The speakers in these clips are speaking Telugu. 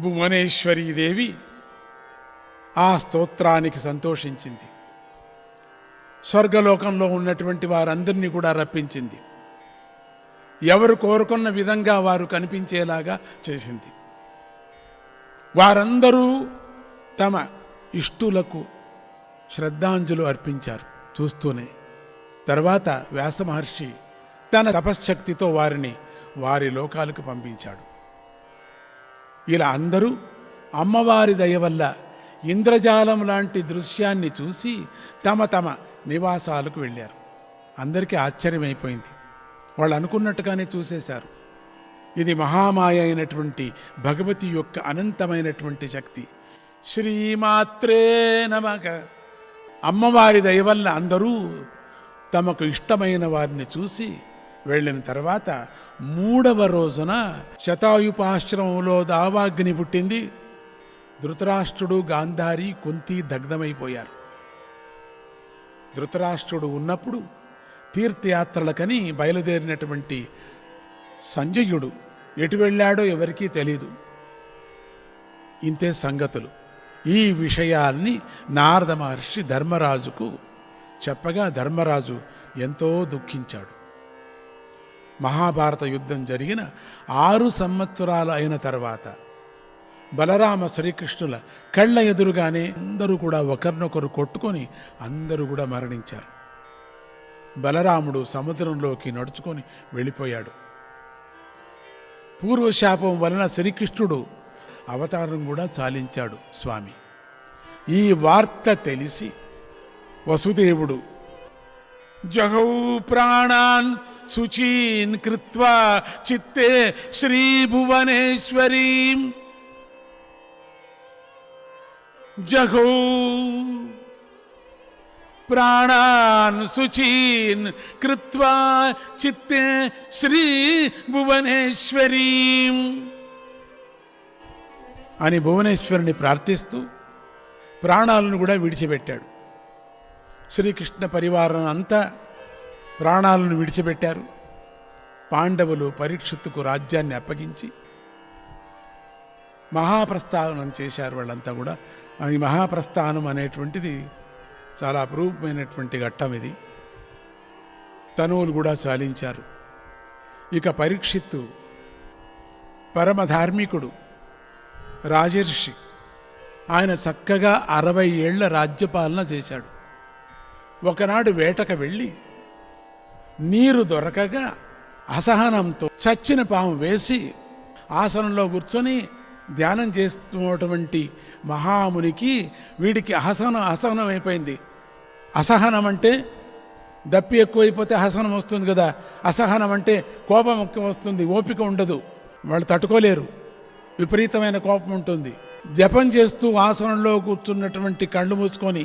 భువనేశ్వరీదేవి ఆ స్తోత్రానికి సంతోషించింది. స్వర్గలోకంలో ఉన్నటువంటి వారందరినీ కూడా రప్పించింది. ఎవరు కోరుకున్న విధంగా వారు కనిపించేలాగా చేసింది. వారందరూ తమ ఇష్టులకు శ్రద్ధాంజలు అర్పించారు చూస్తూనే. తర్వాత వ్యాస మహర్షి తన తపశ్శక్తితో వారిని వారి లోకాలకు పంపించాడు. ఇలా అందరూ అమ్మవారి దయ వల్ల ఇంద్రజాలం లాంటి దృశ్యాన్ని చూసి తమ తమ నివాసాలకు వెళ్ళారు. అందరికీ ఆశ్చర్యమైపోయింది. వాళ్ళు అనుకున్నట్టుగానే చూసేశారు. ఇది మహామాయ అయినటువంటి భగవతి యొక్క అనంతమైనటువంటి శక్తి. శ్రీమాత్రే నమః. అమ్మవారి దయ వల్ల అందరూ తమకు ఇష్టమైన వారిని చూసి వెళ్ళిన తర్వాత 3వ రోజున శతాయుపాశ్రమంలో దావాగ్ని పుట్టింది. ధృతరాష్ట్రుడు, గాంధారి, కుంతి దగ్ధమైపోయారు. ధృతరాష్ట్రుడు ఉన్నప్పుడు తీర్థయాత్రలకని బయలుదేరినటువంటి సంజయుడు ఎటు వెళ్ళాడో ఎవరికీ తెలీదు. ఇంతే సంగతులు. ఈ విషయాల్ని నారద మహర్షి ధర్మరాజుకు చెప్పగా ధర్మరాజు ఎంతో దుఃఖించాడు. మహాభారత యుద్ధం జరిగిన 6 సంవత్సరాలు అయిన తర్వాత బలరామ శ్రీకృష్ణుల కళ్ళ ఎదురుగానే అందరూ కూడా ఒకరినొకరు కొట్టుకొని అందరూ కూడా మరణించారు. బలరాముడు సముద్రంలోకి నడుచుకొని వెళ్ళిపోయాడు. పూర్వశాపం వలన శ్రీకృష్ణుడు అవతారం కూడా చాలించాడు స్వామి. ఈ వార్త తెలిసి వసుదేవుడు జగౌ ప్రాణాన్ శుచీన్ కృత్వా చిత్తే శ్రీభువనేశ్వరీం జగౌ ప్రాణాన్ శుచీన్ కృత్వా చిత్తే శ్రీ భువనేశ్వరీం అని భువనేశ్వరుని ప్రార్థిస్తూ ప్రాణాలను కూడా విడిచిపెట్టాడు. శ్రీకృష్ణ పరివారం అంతా ప్రాణాలను విడిచిపెట్టారు. పాండవులు పరీక్షిత్తుకు రాజ్యాన్ని అప్పగించి మహాప్రస్థానం చేశారు. వాళ్ళంతా కూడా ఈ మహాప్రస్థానం అనేటువంటిది చాలా అపరూపమైనటువంటి ఘట్టం. ఇది తనువులు కూడా చాలించారు. ఇక పరీక్షిత్తు పరమధార్మికుడు, రాజర్షి. ఆయన చక్కగా 60 ఏళ్ల రాజ్యపాలన చేశాడు. ఒకనాడు వేటకు వెళ్ళి నీరు దొరకగా అసహనంతో చచ్చిన పాము వేసి ఆసనంలో కూర్చొని ధ్యానం చేస్తున్నటువంటి మహామునికి వీడికి అసహనం అయిపోయింది. అసహనం అంటే దప్పి ఎక్కువైపోతే అసహనం వస్తుంది కదా. అసహనం అంటే కోపం ఎక్కువ వస్తుంది, ఓపిక ఉండదు, వాళ్ళు తట్టుకోలేరు, విపరీతమైన కోపం ఉంటుంది. జపం చేస్తూ ఆసనంలో కూర్చున్నటువంటి కళ్ళు మూసుకొని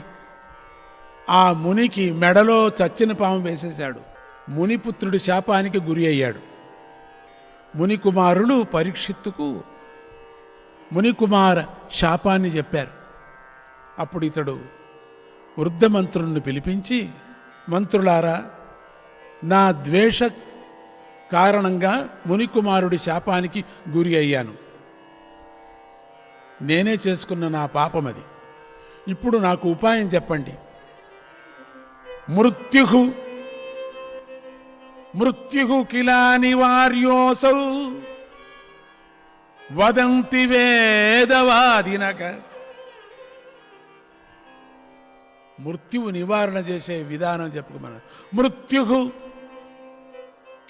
ఆ మునికి మెడలో చచ్చిన పాము వేసేశాడు. మునిపుత్రుడి శాపానికి గురి అయ్యాడు. మునికుమారులు పరీక్షిత్తుకు మునికుమార శాపాన్ని చెప్పారు. అప్పుడు ఇతడు వృద్ధ మంత్రులను పిలిపించి, మంత్రులారా, నా ద్వేష కారణంగా మునికుమారుడి శాపానికి గురి అయ్యాను. నేనే చేసుకున్న నా పాపం అది. ఇప్పుడు నాకు ఉపాయం చెప్పండి. మృత్యు కిలా నివార్యోసౌ వదంతి వేదవాదినక. మృత్యువు నివారణ చేసే విధానం చెప్పుకోమన్నారు. మృత్యు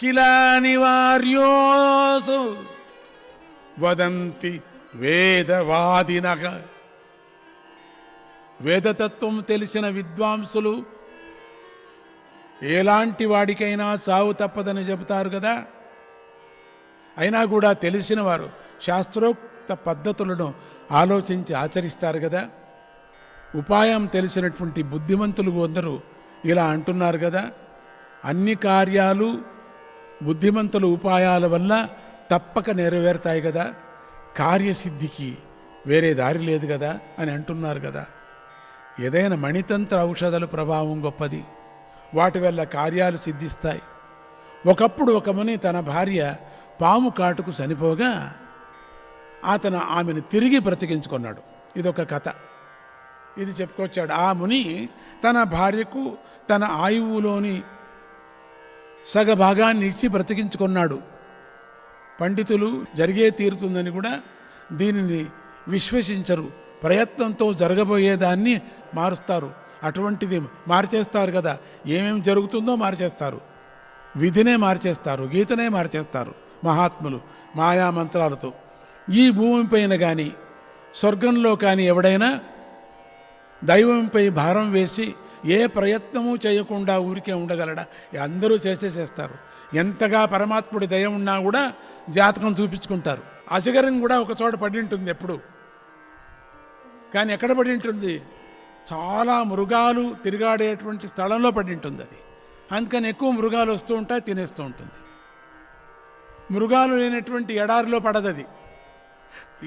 కిలా నివార్యోసౌ వదంతి వేదవాదినక. వేదతత్వం తెలిసిన విద్వాంసులు ఎలాంటి వాడికైనా చావు తప్పదని చెబుతారు కదా. అయినా కూడా తెలిసిన వారు శాస్త్రోక్త పద్ధతులను ఆలోచించి ఆచరిస్తారు కదా. ఉపాయం తెలిసినటువంటి బుద్ధిమంతులు కొందరు ఇలా అంటున్నారు కదా, అన్ని కార్యాలు బుద్ధిమంతుల ఉపాయాల వల్ల తప్పక నెరవేరుతాయి కదా, కార్యసిద్ధికి వేరే దారి లేదు కదా అని అంటున్నారు కదా. ఏదైనా మణితంత్ర ఔషధాల ప్రభావం గొప్పది. వాటి వల్ల కార్యాలు సిద్ధిస్తాయి. ఒకప్పుడు ఒక ముని తన భార్య పాము కాటుకు చనిపోగా అతను ఆమెను తిరిగి బ్రతికించుకున్నాడు. ఇదొక కథ. ఇది చెప్పుకొచ్చాడు. ఆ ముని తన భార్యకు తన ఆయువులోని సగభాగాన్ని ఇచ్చి బ్రతికించుకున్నాడు. పండితులు జరిగే తీరుతుందని కూడా దీనిని విశ్వసించరు. ప్రయత్నంతో జరగబోయేదాన్ని మారుస్తారు. అటువంటిది మార్చేస్తారు కదా. ఏమేమి జరుగుతుందో మార్చేస్తారు. విధినే మార్చేస్తారు, గీతనే మార్చేస్తారు మహాత్ములు మాయా మంత్రాలతో. ఈ భూమిపైన కానీ స్వర్గంలో కానీ ఎవడైనా దైవంపై భారం వేసి ఏ ప్రయత్నము చేయకుండా ఊరికే ఉండగలడా? అందరూ చేస్తారు. ఎంతగా పరమాత్ముడి దయ ఉన్నా కూడా జాతకం చూపించుకుంటారు. అజగరం కూడా ఒక చోట పడి ఉంటుంది ఎప్పుడు. కానీ ఎక్కడ పడి ఉంటుంది? చాలా మృగాలు తిరిగాడేటువంటి స్థలంలో పడి ఉంటుంది అది. అందుకని ఎక్కువ మృగాలు వస్తూ ఉంటాయి, తినేస్తూ ఉంటుంది. మృగాలు లేనటువంటి ఎడారిలో పడదది.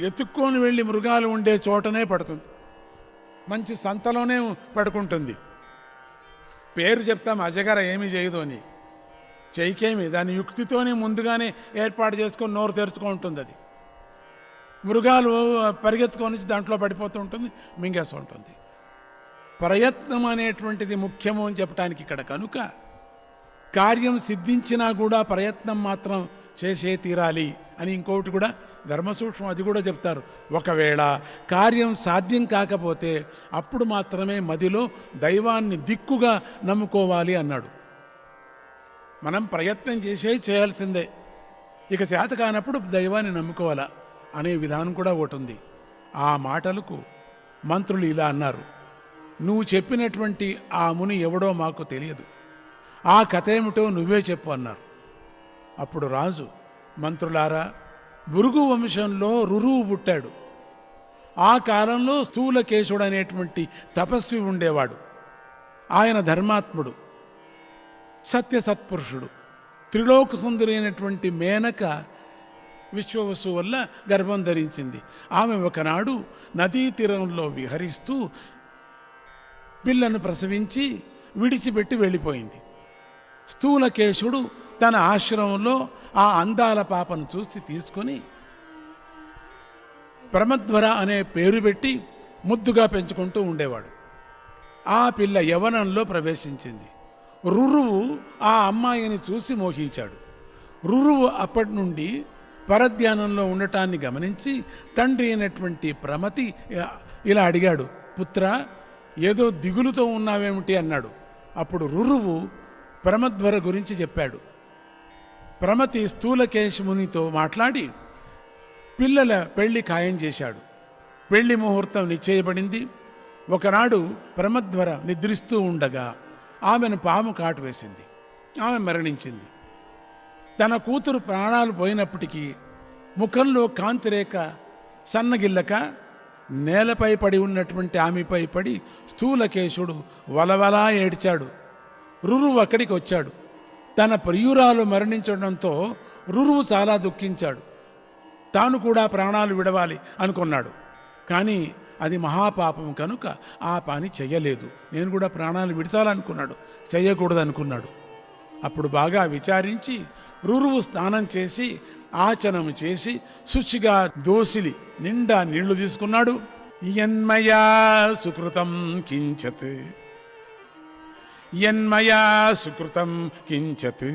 ఎత్తుక్కొని వెళ్ళి మృగాలు ఉండే చోటనే పడుతుంది. మంచి సంతలోనే పడుకుంటుంది. పేరు చెప్తాం అజగర ఏమీ చేయదు అని. చేయకేమి, దాని యుక్తితోనే ముందుగానే ఏర్పాటు చేసుకొని నోరు తెరుచుకుంటుంది. అది మృగాలు పరిగెత్తుకొని దాంట్లో పడిపోతూ ఉంటుంది, మింగేస్తూ ఉంటుంది. ప్రయత్నం అనేటువంటిది ముఖ్యము అని చెప్పడానికి ఇక్కడ. కనుక కార్యం సిద్ధించినా కూడా ప్రయత్నం మాత్రం చేసే తీరాలి అని ఇంకొకటి కూడా ధర్మసూక్ష్మం అది కూడా చెప్తారు. ఒకవేళ కార్యం సాధ్యం కాకపోతే అప్పుడు మాత్రమే మదిలో దైవాన్ని దిక్కుగా నమ్ముకోవాలి అన్నాడు. మనం ప్రయత్నం చేయాల్సిందే. ఇక చేత కానప్పుడు దైవాన్ని నమ్ముకోవాలా అనే విధానం కూడా ఒకటి ఉంది. ఆ మాటలకు మంత్రులు ఇలా అన్నారు, నువ్వు చెప్పినటువంటి ఆ ముని ఎవడో మాకు తెలియదు, ఆ కథ ఏమిటో నువ్వే చెప్పు అన్నారు. అప్పుడు రాజు, మంత్రులారా, భృగు వంశంలో రురువు పుట్టాడు. ఆ కాలంలో స్థూలకేశుడు అనేటువంటి తపస్వి ఉండేవాడు. ఆయన ధర్మాత్ముడు, సత్యసత్పురుషుడు. త్రిలోక సుందరి అయినటువంటి మేనక విశ్వవసు వల్ల గర్భం ధరించింది. ఆమె ఒకనాడు నదీ తీరంలో విహరిస్తూ పిల్లను ప్రసవించి విడిచిపెట్టి వెళ్ళిపోయింది. స్థూలకేశుడు తన ఆశ్రమంలో ఆ అందాల పాపను చూసి తీసుకొని ప్రమద్వర అనే పేరు పెట్టి ముద్దుగా పెంచుకుంటూ ఉండేవాడు. ఆ పిల్ల యవనంలో ప్రవేశించింది. రురువు ఆ అమ్మాయిని చూసి మోహించాడు. రురువు అప్పటి నుండి పరధ్యానంలో ఉండటాన్ని గమనించి తండ్రి అయినటువంటి ప్రమతి ఇలా అడిగాడు, పుత్ర, ఏదో దిగులుతో ఉన్నావేమిటి అన్నాడు. అప్పుడు రురువు ప్రమద్వర గురించి చెప్పాడు. ప్రమతి స్థూలకేశమునితో మాట్లాడి పిల్లల పెళ్లి ఖాయం చేశాడు. పెళ్లి ముహూర్తం నిశ్చయపడింది. ఒకనాడు ప్రమద్వర నిద్రిస్తూ ఉండగా ఆమెను పాము కాటు వేసింది. ఆమె మరణించింది. తన కూతురు ప్రాణాలు పోయినప్పటికీ ముఖంలో కాంతిరేఖ సన్నగిల్లక నేలపై పడి ఉన్నటువంటి ఆమెపై పడి స్థూలకేశుడు వలవలా ఏడ్చాడు. రురువు అక్కడికి వచ్చాడు. తన ప్రియురాలు మరణించడంతో రురువు చాలా దుఃఖించాడు. తాను కూడా ప్రాణాలు విడవాలి అనుకున్నాడు. కానీ అది మహాపాపం కనుక ఆ పని చెయ్యలేదు. నేను కూడా ప్రాణాలు విడిచాలనుకున్నాడు, చెయ్యకూడదు అనుకున్నాడు. అప్పుడు బాగా విచారించి రురువు స్నానం చేసి ఆచనం చేసి శుచిగా దోసిలి నిండా నీళ్లు తీసుకున్నాడు. యన్మయా సుకృతం కించత్, యన్మయా సుకృతం కించత్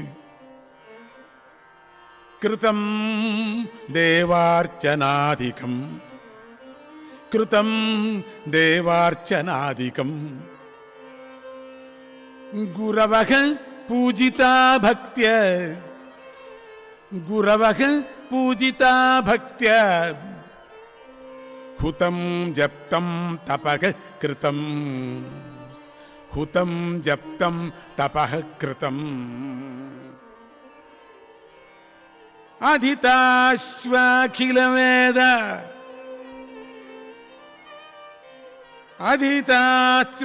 కృతం దేవార్చనాధికం, కృతం దేవార్చనాధికం గురవః పూజితా భక్త్య, గురవః పూజితా భక్త్య హుతం జప్తం తపః కృతం, హుతం జప్తం తపః కృతం అధితాశ్వాఖిలవేద, అధితాశ్వాఖిలవేద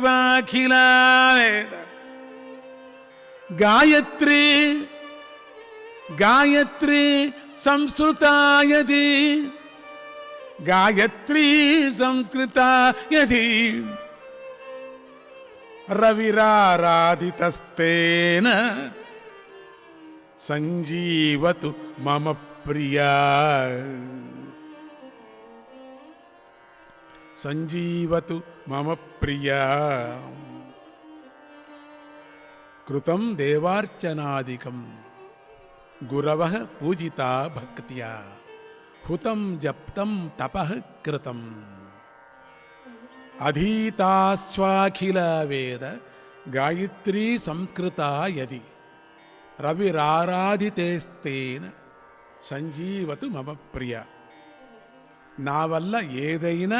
గాయత్రీ, గాయత్రీ సంస్కృతాయది, గాయత్రీ సంస్కృతాయది రవిరారాధితస్తేన సంజీవతు మమ ప్రియా. సంజీవతు మమ ప్రియా. కృతం దేవార్చనాదికం గురవః పూజితా భక్త్యా హుతం జప్తం తపః కృతం. అధీతాస్వాఖిల వేద గాయత్రీ సంస్కృతా యది రవిరారాధితేస్తేన సంజీవతు మమ ప్రియ. నా వల్ల ఏదైనా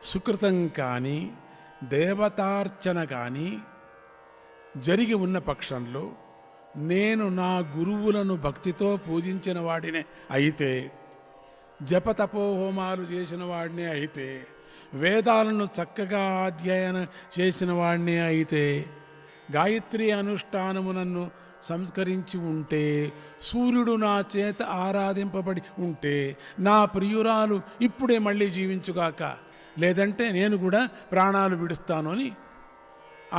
సుకృతం కానీ దేవతార్చన కానీ జరిగి ఉన్న పక్షంలో నేను నా గురువులను భక్తితో పూజించిన వాడినే అయితే, జపతపోహోమాలు చేసిన వాడినే అయితే, వేదాలను చక్కగా అధ్యయనం చేసిన వాడినే అయితే, గాయత్రి అనుష్ఠానము నన్ను సంస్కరించి ఉంటే, సూర్యుడు నా చేత ఆరాధింపబడి ఉంటే, నా ప్రియురాలు ఇప్పుడే మళ్ళీ జీవించుగాక, లేదంటే నేను కూడా ప్రాణాలు విడుస్తాను అని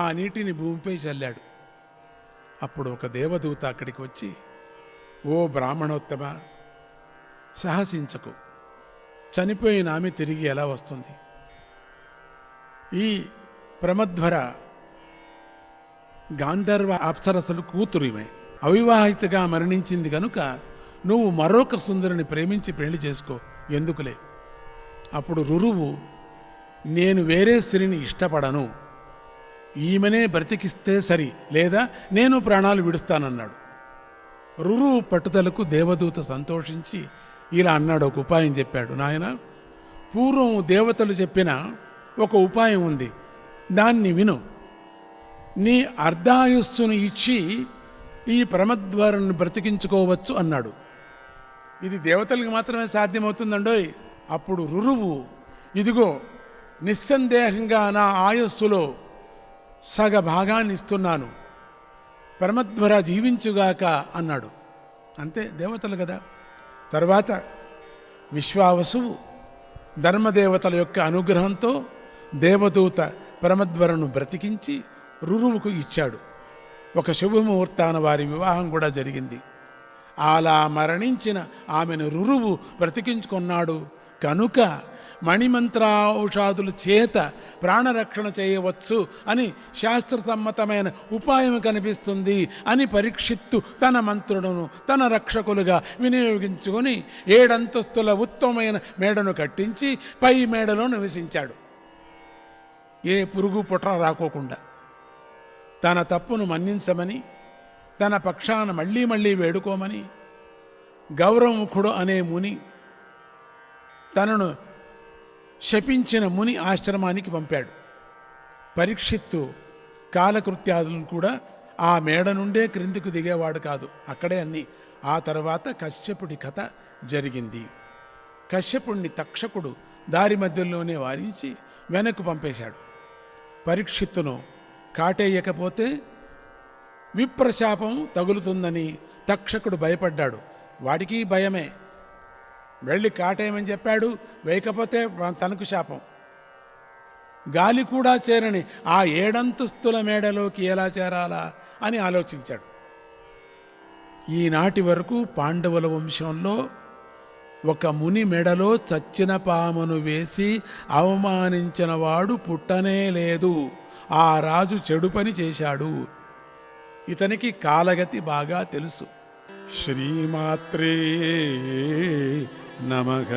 ఆ నీటిని భూమిపై చల్లాడు. అప్పుడు ఒక దేవదూత అక్కడికి వచ్చి, ఓ బ్రాహ్మణోత్తమ, సాహసించకు, చనిపోయిన ఆమె తిరిగి ఎలా వస్తుంది? ఈ ప్రమధ్వర గాంధర్వ అప్సరసలు కూతురు ఈమె, అవివాహితగా మరణించింది కనుక నువ్వు మరొక సుందరిని ప్రేమించి పెళ్లి చేసుకో, ఎందుకులే. అప్పుడు రురువు, నేను వేరే స్త్రీని ఇష్టపడను, ఈమెనే బ్రతికిస్తే సరి, లేదా నేను ప్రాణాలు విడుస్తానన్నాడు. రురువు పట్టుదలకు దేవదూత సంతోషించి ఇలా అన్నాడు, ఒక ఉపాయం చెప్పాడు. నాయన, పూర్వం దేవతలు చెప్పిన ఒక ఉపాయం ఉంది, దాన్ని విను. నీ అర్ధాయుస్సును ఇచ్చి ఈ ప్రమద్వారాన్ని బ్రతికించుకోవచ్చు అన్నాడు. ఇది దేవతలకు మాత్రమే సాధ్యమవుతుందండోయ్. అప్పుడు రురువు, ఇదిగో నిస్సందేహంగా నా ఆయస్సులో సగ భాగాన్ని ఇస్తున్నాను, ప్రమద్వర జీవించుగాక అన్నాడు. అంతే, దేవతలు కదా. తర్వాత విశ్వావసువు ధర్మదేవతల యొక్క అనుగ్రహంతో దేవదూత ప్రమద్వరను బ్రతికించి రురువుకు ఇచ్చాడు. ఒక శుభముహూర్తాన వారి వివాహం కూడా జరిగింది. అలా మరణించిన ఆమెను రురువు బ్రతికించుకున్నాడు కనుక మణిమంత్రాఔషాదుల చేత ప్రాణరక్షణ చేయవచ్చు అని శాస్త్రసమ్మతమైన ఉపాయం కనిపిస్తుంది అని పరీక్షిత్తు తన మంత్రులను తన రక్షకులుగా వినియోగించుకొని 7 అంతస్తుల ఉత్తమమైన మేడను కట్టించి పై మేడలో నివసించాడు, ఏ పురుగు పుట్ర రాకోకుండా. తన తప్పును మన్నించమని, తన పక్షాన మళ్ళీ మళ్ళీ వేడుకోమని గౌరవముఖుడు అనే ముని తనను శపించిన ముని ఆశ్రమానికి పంపాడు. పరీక్షిత్తు కాలకృత్యాదులను కూడా ఆ మేడ నుండే క్రిందికి దిగేవాడు కాదు, అక్కడే అన్నీ. ఆ తర్వాత కశ్యపుడి కథ జరిగింది. కశ్యపుడిని తక్షకుడు దారి మధ్యలోనే వారించి వెనక్కు పంపేశాడు. పరీక్షిత్తును కాటేయకపోతే విప్రశాపం తగులుతుందని తక్షకుడు భయపడ్డాడు. వాడికి భయమే, వెళ్ళి కాటేయమని చెప్పాడు, వేయకపోతే తనకు శాపం. గాలి కూడా చేరని ఆ 7 అంతస్తుల మేడలోకి ఎలా చేరాలా అని ఆలోచించాడు. ఈనాటి వరకు పాండవుల వంశంలో ఒక ముని మెడలో చచ్చిన పామును వేసి అవమానించిన వాడు పుట్టనే లేదు. ఆ రాజు చెడు పని చేశాడు. ఇతనికి కాలగతి బాగా తెలుసు. శ్రీమాత్రే నమః.